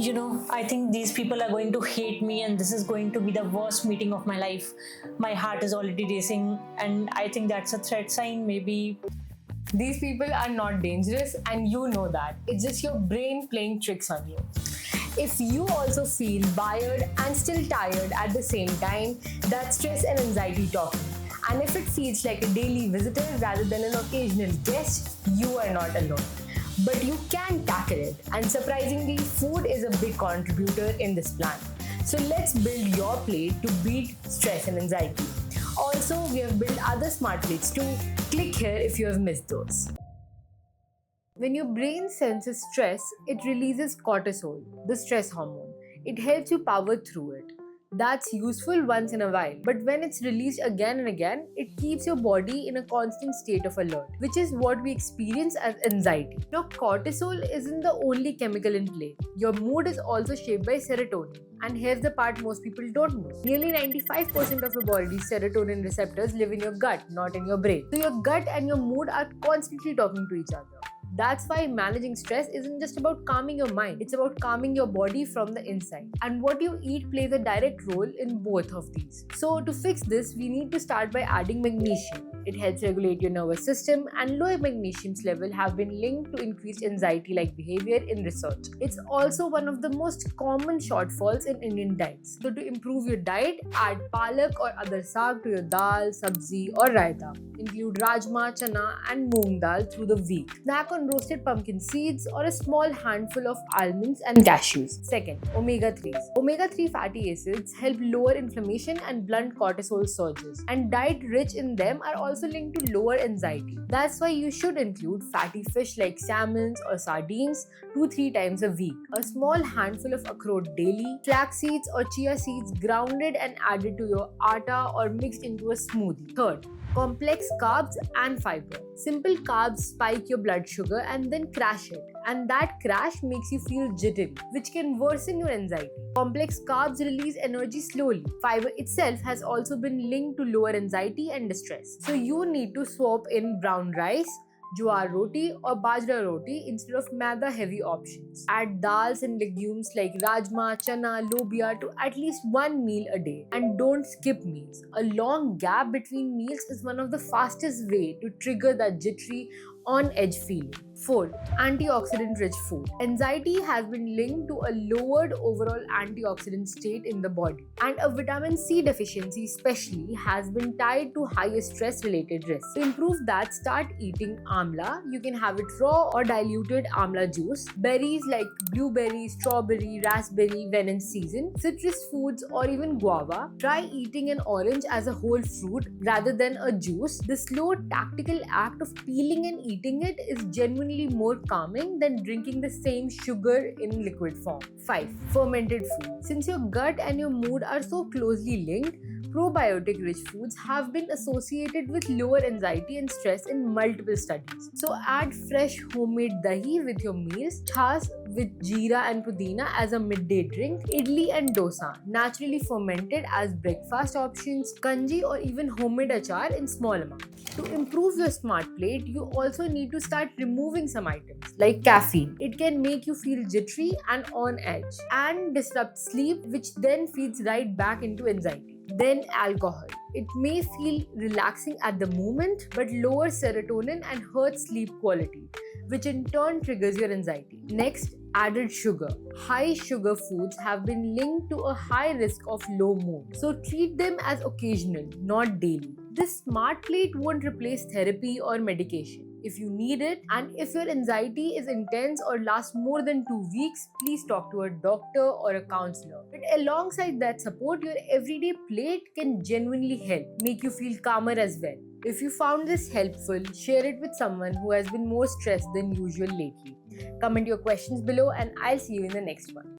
I think these people are going to hate me, and this is going to be the worst meeting of my life. My heart is already racing, and I think that's a threat sign, maybe. These people are not dangerous, and you know that. It's just your brain playing tricks on you. If you also feel wired and still tired at the same time, that's stress and anxiety talking. And if it feels like a daily visitor rather than an occasional guest, you are not alone. But you can tackle it, and surprisingly, food is a big contributor in this plan. So let's build your plate to beat stress and anxiety. Also, we have built other smart plates too. Click here if you have missed those. When your brain senses stress, it releases cortisol, the stress hormone. It helps you power through it. That's useful once in a while, but when it's released again and again, it keeps your body in a constant state of alert, which is what we experience as anxiety. Now, cortisol isn't the only chemical in play. Your mood is also shaped by serotonin. And here's the part most people don't know. Nearly 95% of your body's serotonin receptors live in your gut, not in your brain. So your gut and your mood are constantly talking to each other. That's why managing stress isn't just about calming your mind, it's about calming your body from the inside. And what you eat plays a direct role in both of these. So, to fix this, we need to start by adding magnesium. It helps regulate your nervous system, and lower magnesium's level have been linked to increased anxiety-like behavior in research. It's also one of the most common shortfalls in Indian diets. So, to improve your diet, add palak or other saag to your dal, sabzi, or raita. Include rajma, chana, and moong dal through the week. Snack on roasted pumpkin seeds or a small handful of almonds and cashews. Second, omega-3s. Omega-3 fatty acids help lower inflammation and blunt cortisol surges, and diet rich in them are also linked to lower anxiety. That's why you should include fatty fish like salmons or sardines 2-3 times a week. A small handful of akroat daily, flax seeds or chia seeds grounded and added to your atta or mixed into a smoothie. Third, complex carbs and fiber. Simple carbs spike your blood sugar and then crash it, and that crash makes you feel jittery, which can worsen your anxiety. Complex carbs release energy slowly. Fiber itself has also been linked to lower anxiety and distress. So you need to swap in brown rice, jowar roti or bajra roti instead of maida heavy options. Add dals and legumes like rajma, chana, lobia to at least one meal a day, and don't skip meals. A long gap between meals is one of the fastest way to trigger that jittery on edge feeling. Fourth, antioxidant rich food. Anxiety has been linked to a lowered overall antioxidant state in the body, and a vitamin C deficiency especially has been tied to higher stress related risks. To improve that, start eating amla. You can have it raw or diluted amla juice. Berries like blueberry, strawberry, raspberry when in season. Citrus foods or even guava. Try eating an orange as a whole fruit rather than a juice. The slow tactical act of peeling and eating it is genuinely more calming than drinking the same sugar in liquid form. 5. Fermented food. Since your gut and your mood are so closely linked, probiotic rich foods have been associated with lower anxiety and stress in multiple studies. So add fresh homemade dahi with your meals, chas with jeera and pudina as a midday drink, idli and dosa naturally fermented as breakfast options, kanji or even homemade achar in small amounts. To improve your smart plate, you also need to start removing some items like caffeine. It can make you feel jittery and on edge and disrupt sleep, which then feeds right back into anxiety. Then alcohol. It may feel relaxing at the moment but lowers serotonin and hurts sleep quality, which in turn triggers your anxiety. Next, added sugar. High sugar foods have been linked to a high risk of low mood, so treat them as occasional, not daily. This smart plate won't replace therapy or medication. If you need it, and if your anxiety is intense or lasts more than 2 weeks, please talk to a doctor or a counselor. But alongside that support, your everyday plate can genuinely help make you feel calmer as well. If you found this helpful, share it with someone who has been more stressed than usual lately. Comment your questions below, and I'll see you in the next one.